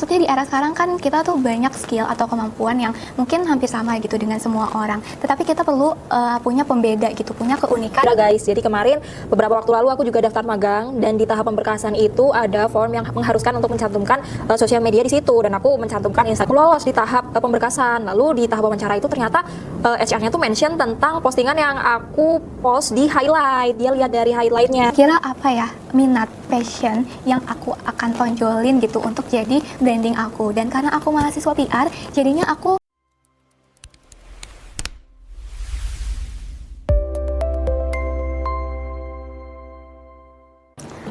maksudnya di era sekarang kan kita tuh banyak skill atau kemampuan yang mungkin hampir sama gitu dengan semua orang. Tetapi kita perlu punya pembeda gitu, punya keunikan. Udah guys, jadi kemarin beberapa waktu lalu aku juga daftar magang dan di tahap pemberkasan itu ada form yang mengharuskan untuk mencantumkan sosial media di situ dan aku mencantumkan Instagram. Aku lolos di tahap pemberkasan. Lalu di tahap wawancara itu ternyata HR-nya tuh mention tentang postingan yang aku post di highlight. Dia lihat dari highlightnya. Kira apa ya, minat, passion yang aku akan tonjolin gitu untuk jadi branding aku. Dan karena aku mahasiswa PR, jadinya aku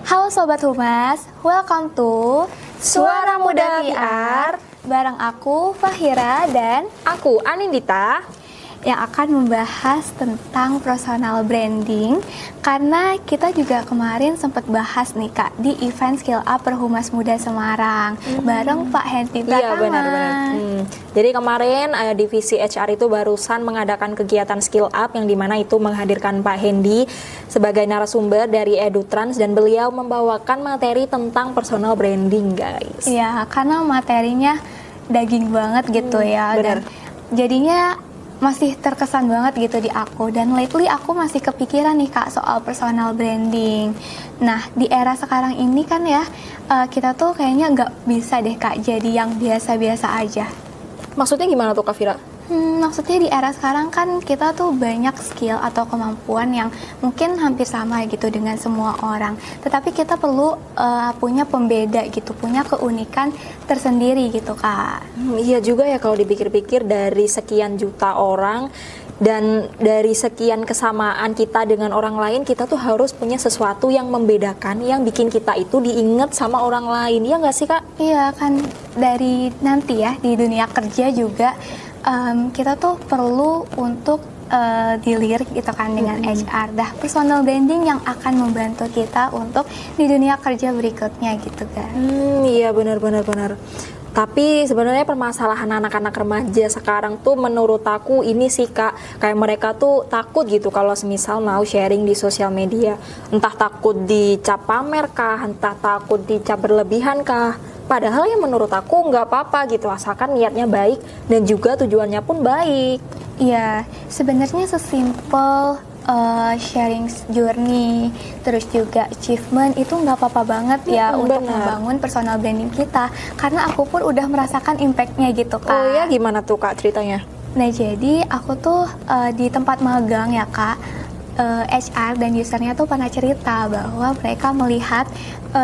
Halo Sobat Humas, welcome to Suara Muda PR. Bareng aku Fahira dan Aku Anindita yang akan membahas tentang personal branding, karena kita juga kemarin sempat bahas nih Kak di event Skill Up Perhumas Muda Semarang bareng Pak Hendy Pratama. Iya benar-benar. Jadi kemarin divisi HR itu barusan mengadakan kegiatan Skill Up yang dimana itu menghadirkan Pak Hendy sebagai narasumber dari EduTrans dan beliau membawakan materi tentang personal branding guys. Iya, karena materinya daging banget gitu ya. Benar. Dan jadinya masih terkesan banget gitu di aku, dan lately aku masih kepikiran nih Kak soal personal branding. Nah di era sekarang ini kan ya kita tuh kayaknya nggak bisa deh Kak jadi yang biasa-biasa aja. Maksudnya gimana tuh Kak Vira? Maksudnya di era sekarang kan kita tuh banyak skill atau kemampuan yang mungkin hampir sama gitu dengan semua orang. Tetapi kita perlu punya pembeda gitu, punya keunikan tersendiri gitu Kak. Iya juga ya kalau dipikir-pikir dari sekian juta orang dan dari sekian kesamaan kita dengan orang lain, kita tuh harus punya sesuatu yang membedakan, yang bikin kita itu diingat sama orang lain. Iya nggak sih Kak? Iya kan, dari nanti ya di dunia kerja juga kita tuh perlu untuk dilirik gitu kan dengan HR. Dah personal branding yang akan membantu kita untuk di dunia kerja berikutnya gitu kan. Iya benar. Tapi sebenarnya permasalahan anak-anak remaja sekarang tuh menurut aku ini sih Kak, kayak mereka tuh takut gitu kalau semisal mau sharing di sosial media. Entah takut dicap pamer kah, entah takut dicap berlebihan kah. Padahal ya menurut aku nggak apa-apa gitu, asalkan niatnya baik dan juga tujuannya pun baik. Iya, sebenarnya sesimpel sharing journey, terus juga achievement itu nggak apa-apa banget ya untuk membangun personal branding kita. Karena aku pun udah merasakan impactnya gitu Kak. Oh ya, gimana tuh Kak ceritanya? Nah jadi aku tuh di tempat magang ya Kak, HR dan usernya tuh pernah cerita bahwa mereka melihat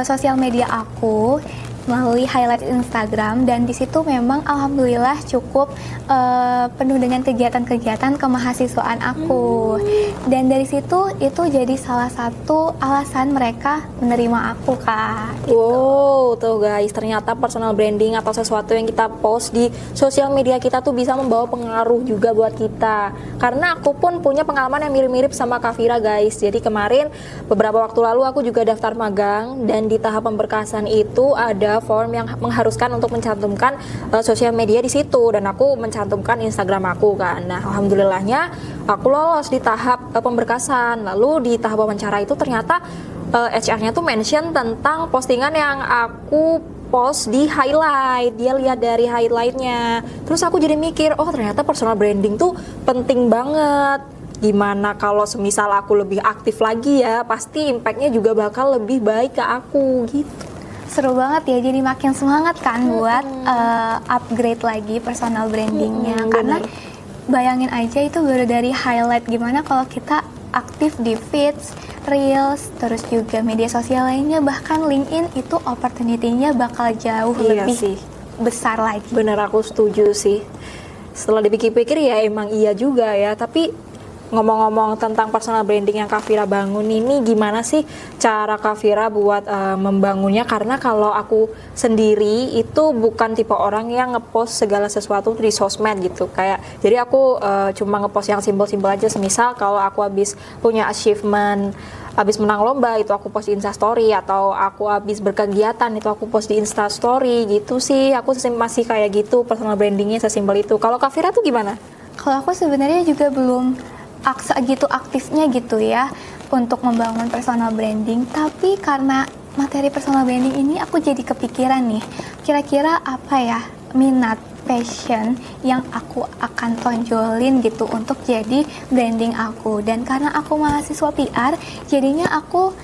sosial media aku melalui highlight Instagram, dan di situ memang alhamdulillah cukup penuh dengan kegiatan-kegiatan kemahasiswaan aku. Dan dari situ itu jadi salah satu alasan mereka menerima aku Kak. Wow, tuh guys, ternyata personal branding atau sesuatu yang kita post di sosial media kita tuh bisa membawa pengaruh juga buat kita. Karena aku pun punya pengalaman yang mirip-mirip sama Kak Vira guys. Jadi kemarin beberapa waktu lalu aku juga daftar magang dan di tahap pemberkasan itu ada form yang mengharuskan untuk mencantumkan sosial media di situ dan aku mencantumkan Instagram aku kan. Nah, alhamdulillahnya aku lolos di tahap pemberkasan. Lalu di tahap wawancara itu ternyata HR-nya tuh mention tentang postingan yang aku post di highlight. Dia lihat dari highlightnya. Terus aku jadi mikir, oh ternyata personal branding tuh penting banget. Gimana kalau semisal aku lebih aktif lagi ya, pasti impactnya juga bakal lebih baik ke aku gitu. Seru banget ya, jadi makin semangat kan buat upgrade lagi personal brandingnya. Karena bayangin aja itu baru dari highlight, gimana kalau kita aktif di feeds, reels, terus juga media sosial lainnya, bahkan LinkedIn, itu opportunity-nya bakal jauh lebih besar lagi. Bener, aku setuju sih. Setelah dipikir-pikir ya emang iya juga ya, tapi ngomong-ngomong tentang personal branding yang Kak Vira bangun ini, gimana sih cara Kak Vira buat membangunnya? Karena kalau aku sendiri itu bukan tipe orang yang ngepost segala sesuatu di sosmed gitu. Kayak jadi aku cuma ngepost yang simpel-simpel aja. Semisal kalau aku habis punya achievement, habis menang lomba, itu aku post di Instastory, atau aku habis berkegiatan itu aku post di Instastory gitu sih. Aku masih kayak gitu, personal brandingnya sesimpel itu. Kalau Kak Vira tuh gimana? Kalau aku sebenarnya juga belum aktifnya gitu ya untuk membangun personal branding, tapi karena materi personal branding ini aku jadi kepikiran nih, kira-kira apa ya minat, passion yang aku akan tonjolin gitu untuk jadi branding aku. Dan karena aku mahasiswa PR, jadinya aku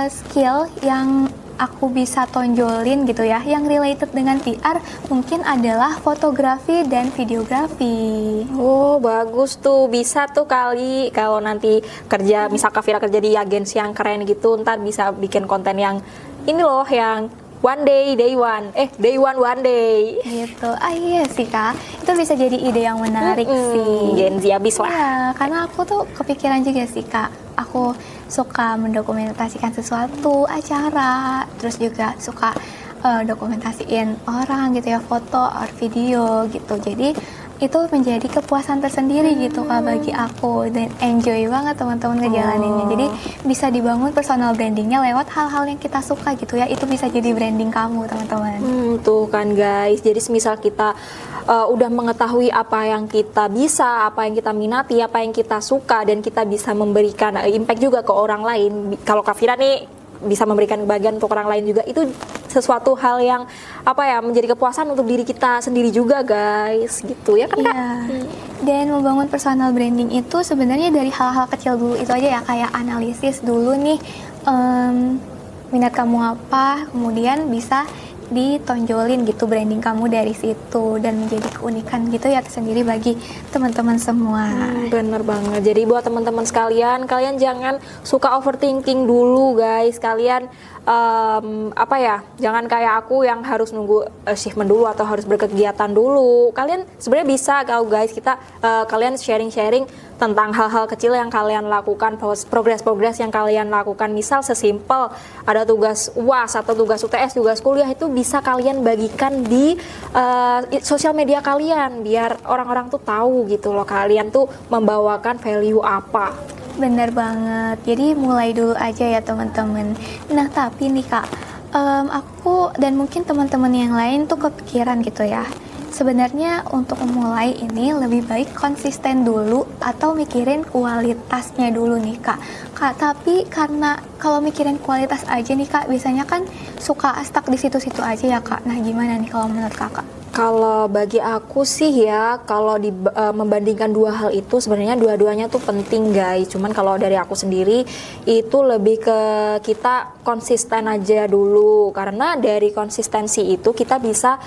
skill yang aku bisa tonjolin gitu ya, yang related dengan PR mungkin adalah fotografi dan videografi. Oh, bagus tuh. Bisa tuh kali kalau nanti kerja, misal Kak Fira kerja di agensi yang keren gitu, ntar bisa bikin konten yang ini loh, yang one day, day one. Day one, one day. Gitu. Iya sih Kak, itu bisa jadi ide yang menarik sih. Gen Z abis lah. Iya, karena aku tuh kepikiran juga sih Kak, aku suka mendokumentasikan sesuatu, acara, terus juga suka dokumentasiin orang gitu ya, foto or video gitu. Jadi itu menjadi kepuasan tersendiri gitu Kak bagi aku, dan enjoy banget teman-teman ngejalaninnya. Jadi bisa dibangun personal brandingnya lewat hal-hal yang kita suka gitu ya, itu bisa jadi branding kamu teman-teman. Tuh kan guys, jadi semisal kita udah mengetahui apa yang kita bisa, apa yang kita minati, apa yang kita suka, dan kita bisa memberikan impact juga ke orang lain. Kalau Kak Fira nih bisa memberikan bagian untuk orang lain juga, itu sesuatu hal yang apa ya, menjadi kepuasan untuk diri kita sendiri juga guys, gitu ya kan Kak? Iya. Dan membangun personal branding itu sebenarnya dari hal-hal kecil dulu itu aja ya, kayak analisis dulu nih minat kamu apa, kemudian bisa ditonjolin gitu branding kamu dari situ, dan menjadi keunikan gitu ya tersendiri bagi teman-teman semua. Bener banget. Jadi buat teman-teman sekalian, kalian jangan suka overthinking dulu guys. Kalian apa ya, jangan kayak aku yang harus nunggu achievement dulu atau harus berkegiatan dulu. Kalian sebenarnya bisa kalau guys, kita kalian sharing-sharing tentang hal-hal kecil yang kalian lakukan, progres-progres yang kalian lakukan. Misal sesimpel ada tugas UAS atau tugas UTS, tugas kuliah, itu bisa kalian bagikan di sosial media kalian, biar orang-orang tuh tahu gitu loh kalian tuh membawakan value apa. Bener banget, jadi mulai dulu aja ya teman-teman. Nah tapi nih Kak, aku dan mungkin teman-teman yang lain tuh kepikiran gitu ya, sebenarnya untuk memulai ini lebih baik konsisten dulu atau mikirin kualitasnya dulu nih Kak. Tapi karena kalau mikirin kualitas aja nih Kak, biasanya kan suka stuck di situ-situ aja ya Kak. Nah gimana nih kalau menurut Kakak? Kalau bagi aku sih ya, kalau membandingkan dua hal itu sebenarnya dua-duanya tuh penting guys. Cuman kalau dari aku sendiri itu lebih ke kita konsisten aja dulu, karena dari konsistensi itu kita bisa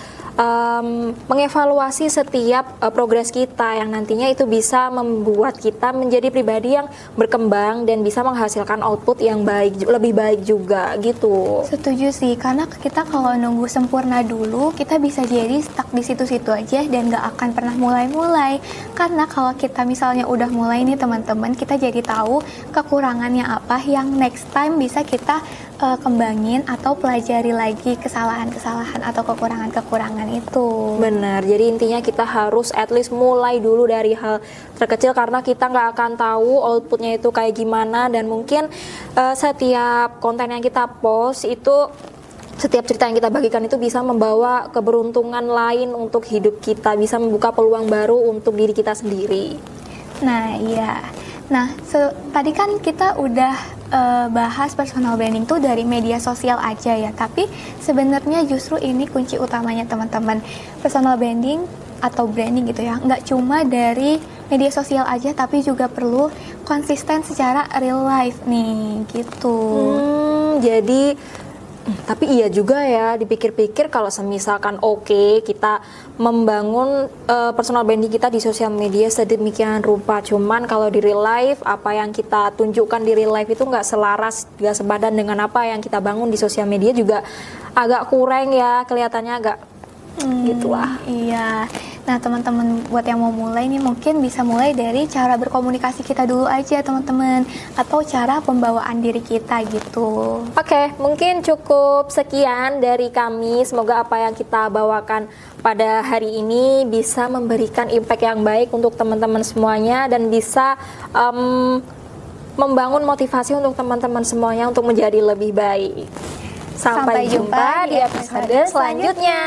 mengevaluasi setiap progres kita yang nantinya itu bisa membuat kita menjadi pribadi yang berkembang dan bisa menghasilkan output yang baik, lebih baik juga gitu. Setuju sih, karena kita kalau nunggu sempurna dulu, kita bisa jadi stuck di situ-situ aja dan gak akan pernah mulai-mulai. Karena kalau kita misalnya udah mulai nih teman-teman, kita jadi tahu kekurangannya apa yang next time bisa kita kembangin atau pelajari lagi kesalahan-kesalahan atau kekurangan-kekurangan itu. Benar, jadi intinya kita harus at least mulai dulu dari hal terkecil, karena kita nggak akan tahu outputnya itu kayak gimana, dan mungkin setiap konten yang kita post itu, setiap cerita yang kita bagikan itu bisa membawa keberuntungan lain untuk hidup kita, bisa membuka peluang baru untuk diri kita sendiri. Nah iya, nah tadi kan kita udah bahas personal branding tuh dari media sosial aja ya, tapi sebenarnya justru ini kunci utamanya teman-teman. Personal branding atau branding gitu ya, nggak cuma dari media sosial aja, tapi juga perlu konsisten secara real life nih gitu. Jadi tapi iya juga ya, dipikir-pikir kalau semisalkan kita membangun personal branding kita di sosial media sedemikian rupa, cuman kalau di real life apa yang kita tunjukkan di real life itu nggak selaras, nggak sepadan dengan apa yang kita bangun di sosial media, juga agak kurang ya, kelihatannya agak gitulah. Iya. Nah teman-teman buat yang mau mulai nih, mungkin bisa mulai dari cara berkomunikasi kita dulu aja teman-teman, atau cara pembawaan diri kita gitu. Oke, mungkin cukup sekian dari kami. Semoga apa yang kita bawakan pada hari ini bisa memberikan impact yang baik untuk teman-teman semuanya, dan bisa membangun motivasi untuk teman-teman semuanya untuk menjadi lebih baik. Sampai jumpa di episode selanjutnya.